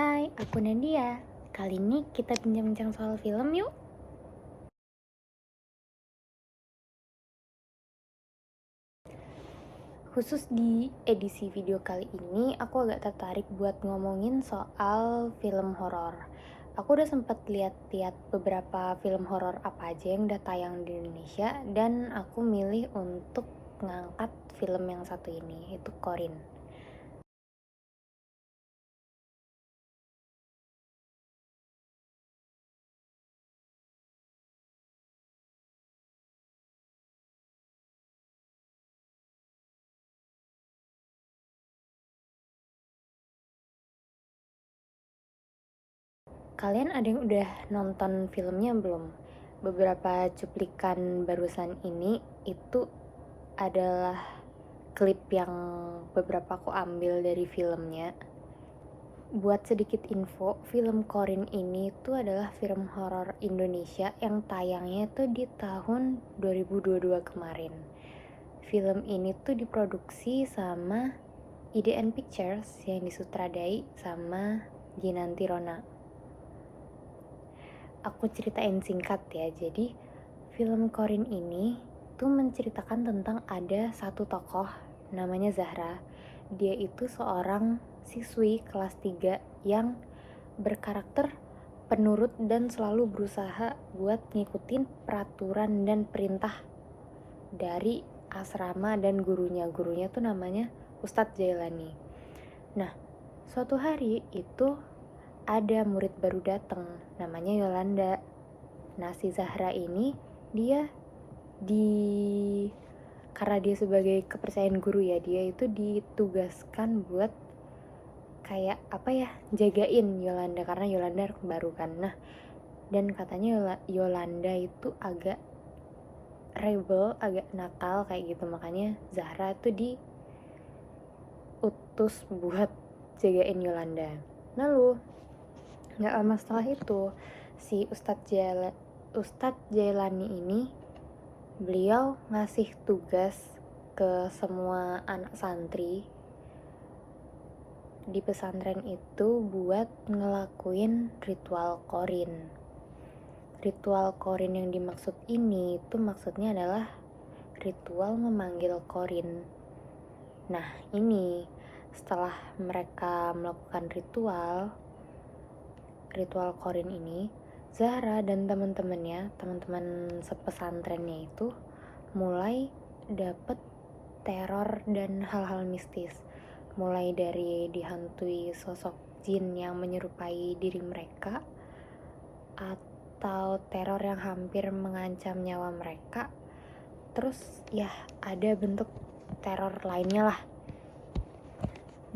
Hai, aku Nadia. Kali ini kita bincang-bincang soal film yuk. Khusus di edisi video kali ini, aku agak tertarik buat ngomongin soal film horor. Aku udah sempat lihat-lihat beberapa film horor apa aja yang udah tayang di Indonesia, dan aku milih untuk ngangkat film yang satu ini, itu Corin. Kalian ada yang udah nonton filmnya belum? Beberapa cuplikan barusan ini itu adalah klip yang beberapa aku ambil dari filmnya. Buat sedikit info, film Corin ini tuh adalah film horor Indonesia yang tayangnya tuh di tahun 2022 kemarin. Film ini tuh diproduksi sama IDN Pictures yang disutradai sama Ginanti Rona. Aku ceritain singkat ya. Jadi film Corin ini tuh menceritakan tentang ada satu tokoh namanya Zahra. Dia itu seorang siswi kelas 3 yang berkarakter penurut dan selalu berusaha buat ngikutin peraturan dan perintah dari asrama dan gurunya. Gurunya tuh namanya Ustadz Jailani. Nah, suatu hari itu ada murid baru datang, namanya Yolanda. Nah, si Zahra ini dia di karena dia sebagai kepercayaan guru ya, dia itu ditugaskan buat kayak apa ya, jagain Yolanda karena Yolanda baru kan. Nah, dan katanya Yolanda itu agak rebel, agak nakal kayak gitu, makanya Zahra tuh diutus buat jagain Yolanda. Lalu nggak lama setelah itu si Ustadz Jailani ini beliau ngasih tugas ke semua anak santri di pesantren itu buat ngelakuin ritual Corin. Ritual Corin yang dimaksud ini itu maksudnya adalah ritual memanggil Corin. Nah, ini setelah mereka melakukan ritual Corin ini, Zahra dan teman-temannya, teman-teman sepesantrennya itu mulai dapet teror dan hal-hal mistis. Mulai dari dihantui sosok jin yang menyerupai diri mereka, atau teror yang hampir mengancam nyawa mereka. Terus ya ada bentuk teror lainnya lah.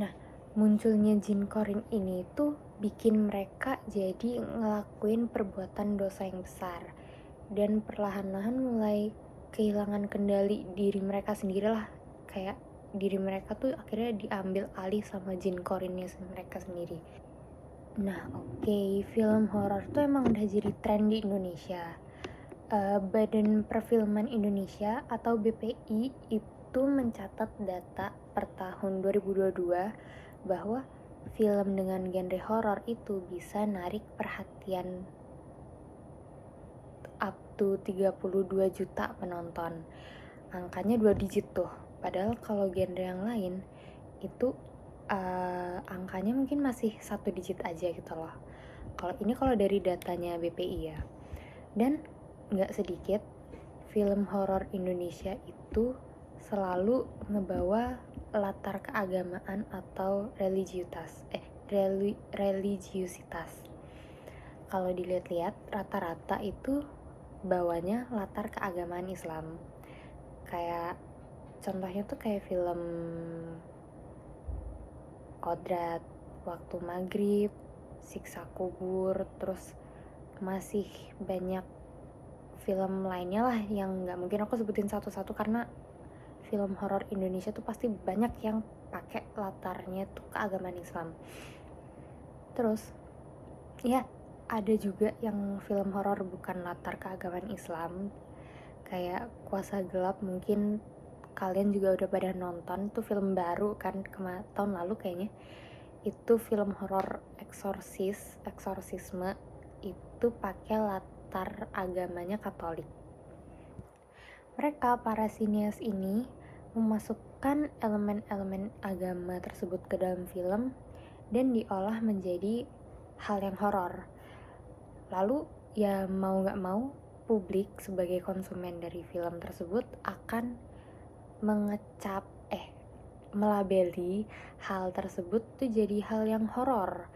Nah, munculnya jin Corin ini tuh bikin mereka jadi ngelakuin perbuatan dosa yang besar, dan perlahan-lahan mulai kehilangan kendali diri mereka sendiri lah. Kayak diri mereka tuh akhirnya diambil alih sama jin Corinnya mereka sendiri. Nah, oke, film horor tuh emang udah jadi tren di Indonesia. Badan Perfilman Indonesia atau BPI itu mencatat data per tahun 2022 bahwa film dengan genre horor itu bisa narik perhatian up to 32 juta penonton. Angkanya 2 digit tuh. Padahal kalau genre yang lain itu angkanya mungkin masih 1 digit aja gitu loh. Kalau dari datanya BPI ya. Dan nggak sedikit film horor Indonesia itu selalu ngebawa latar keagamaan atau religiusitas. Kalau dilihat-lihat rata-rata itu bawanya latar keagamaan Islam. Kayak contohnya tuh kayak film Kodrat, Waktu Maghrib, Siksa Kubur, terus masih banyak film lainnya lah yang nggak mungkin aku sebutin satu-satu karena film horor Indonesia tuh pasti banyak yang pakai latarnya tuh keagamaan Islam. Terus ya ada juga yang film horor bukan latar keagamaan Islam, kayak Kuasa Gelap. Mungkin kalian juga udah pada nonton tuh, film baru kan tahun lalu kayaknya. itu film horor eksorsisme itu pakai latar agamanya Katolik. Mereka, para sinias ini, memasukkan elemen-elemen agama tersebut ke dalam film dan diolah menjadi hal yang horor. Lalu ya mau gak mau, publik sebagai konsumen dari film tersebut akan melabeli hal tersebut tuh jadi hal yang horor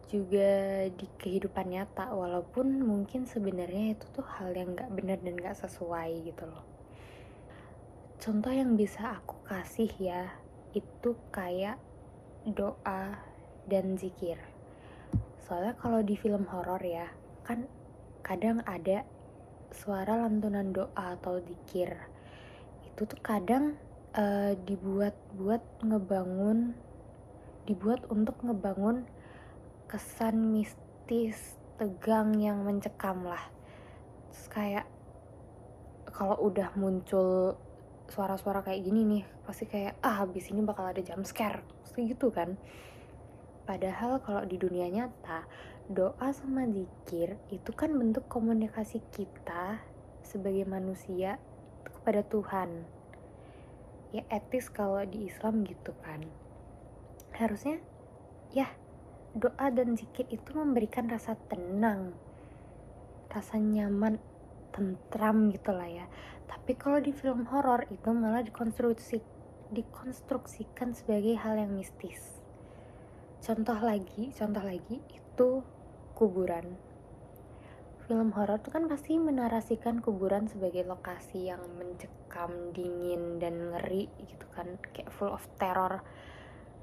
juga di kehidupan nyata, walaupun mungkin sebenarnya itu tuh hal yang gak benar dan gak sesuai gitu loh. Contoh yang bisa aku kasih ya, itu kayak doa dan zikir. Soalnya kalau di film horor ya, kan kadang ada suara lantunan doa atau zikir. Itu tuh kadang dibuat untuk ngebangun kesan mistis, tegang yang mencekam lah. Terus kayak kalau udah muncul suara-suara kayak gini nih, pasti kayak habis ini bakal ada jump scare, pasti gitu kan. Padahal kalau di dunia nyata, doa sama zikir itu kan bentuk komunikasi kita sebagai manusia kepada Tuhan. Ya etis kalau di Islam gitu kan. Harusnya ya doa dan zikir itu memberikan rasa tenang, rasa nyaman, tentram gitu lah ya. Tapi kalau di film horor itu malah dikonstruksikan sebagai hal yang mistis. Contoh lagi itu kuburan. Film horor itu kan pasti menarasikan kuburan sebagai lokasi yang mencekam, dingin, dan ngeri gitu kan, kayak full of terror.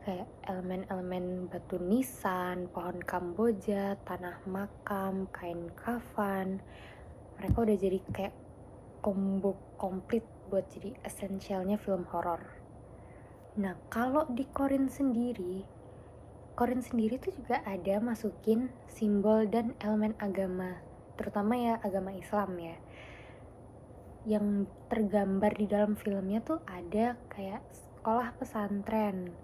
Kayak elemen-elemen batu nisan, pohon Kamboja, tanah makam, kain kafan. Mereka udah jadi kayak combo komplit buat jadi esensialnya film horor. Nah, kalau di Corin sendiri tuh juga ada masukin simbol dan elemen agama, terutama ya agama Islam ya. Yang tergambar di dalam filmnya tuh ada kayak sekolah pesantren,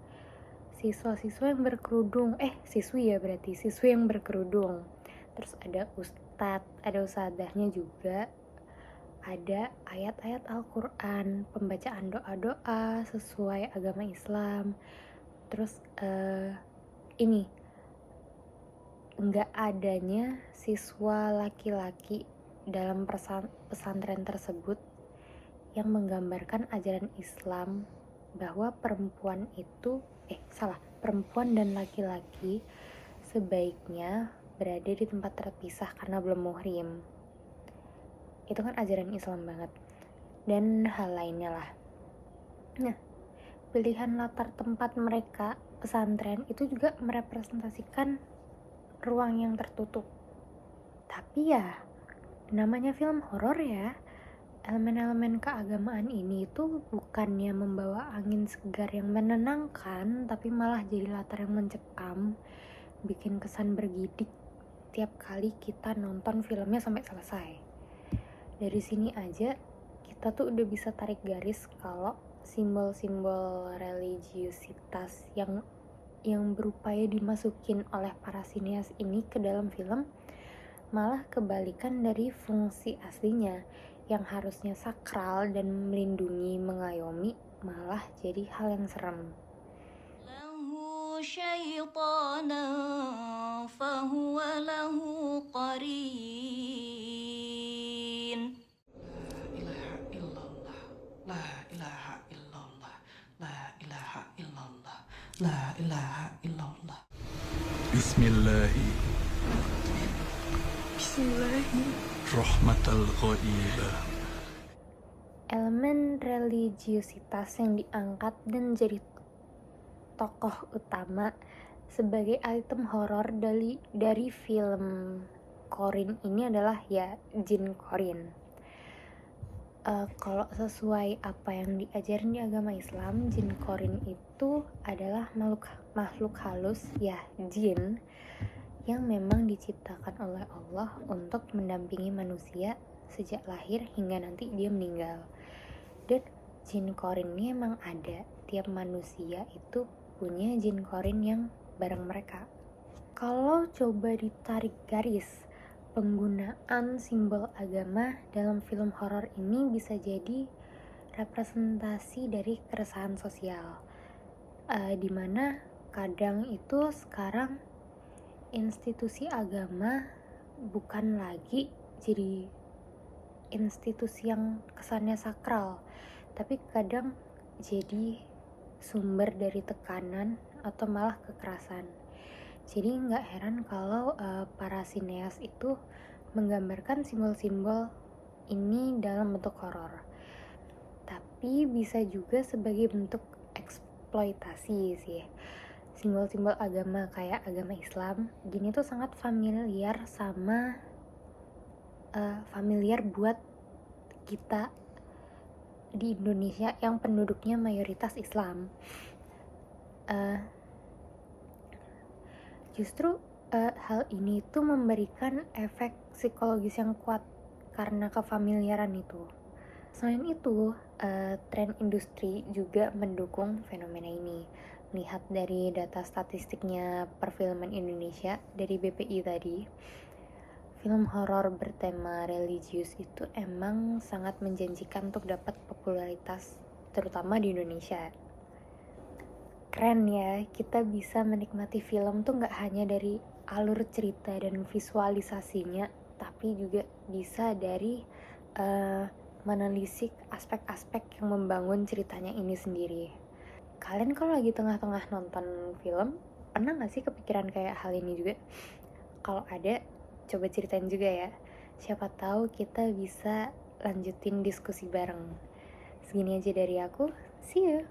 siswa-siswa yang berkerudung, siswi yang berkerudung. Terus ada ustadzahnya juga, ada ayat-ayat Al-Quran, pembacaan doa-doa sesuai agama Islam. Terus ini nggak adanya siswa laki-laki dalam pesantren tersebut yang menggambarkan ajaran Islam bahwa perempuan dan laki-laki sebaiknya berada di tempat terpisah karena belum muhrim. Itu kan ajaran Islam banget, dan hal lainnya lah. Nah, pilihan latar tempat mereka pesantren itu juga merepresentasikan ruang yang tertutup. Tapi ya namanya film horor ya, elemen-elemen keagamaan ini itu bukannya membawa angin segar yang menenangkan, tapi malah jadi latar yang mencekam, bikin kesan bergidik tiap kali kita nonton filmnya sampai selesai. Dari sini aja kita tuh udah bisa tarik garis kalau simbol-simbol religiusitas yang berupaya dimasukin oleh para sinias ini ke dalam film malah kebalikan dari fungsi aslinya, yang harusnya sakral dan melindungi, mengayomi, malah jadi hal yang serem. Lahu syaitanan fahuwa lahu qarin. La ilaha illallah, la ilaha illallah, la ilaha illallah, la ilaha illallah. Bismillahi rahmatal ghaibah. Elemen religiusitas yang diangkat dan jadi tokoh utama sebagai item horor dari film Corin ini adalah ya jin Corin. Kalau sesuai apa yang diajarin di agama Islam, jin Corin itu adalah makhluk halus ya, jin, yang memang diciptakan oleh Allah untuk mendampingi manusia sejak lahir hingga nanti dia meninggal. Dan jin Corin ini emang ada, tiap manusia itu punya jin Corin yang bareng mereka. Kalau coba ditarik garis, penggunaan simbol agama dalam film horor ini bisa jadi representasi dari keresahan sosial, dimana kadang itu sekarang institusi agama bukan lagi jadi institusi yang kesannya sakral, tapi kadang jadi sumber dari tekanan atau malah kekerasan. Jadi nggak heran kalau para sineas itu menggambarkan simbol-simbol ini dalam bentuk horor. Tapi bisa juga sebagai bentuk eksploitasi sih. Simbol-simbol agama kayak agama Islam gini tuh sangat familiar buat kita di Indonesia yang penduduknya mayoritas Islam. Justru hal ini tuh memberikan efek psikologis yang kuat karena kefamiliaran itu. Selain itu, tren industri juga mendukung fenomena ini. Lihat dari data statistiknya perfilman Indonesia dari BPI tadi, film horor bertema religius itu emang sangat menjanjikan untuk dapat popularitas, terutama di Indonesia. Keren ya, kita bisa menikmati film tuh gak hanya dari alur cerita dan visualisasinya, tapi juga bisa dari menelisik aspek-aspek yang membangun ceritanya ini sendiri. Kalian kalau lagi tengah-tengah nonton film, pernah gak sih kepikiran kayak hal ini juga? Kalau ada, coba ceritain juga ya. Siapa tahu kita bisa lanjutin diskusi bareng. Segini aja dari aku, see you!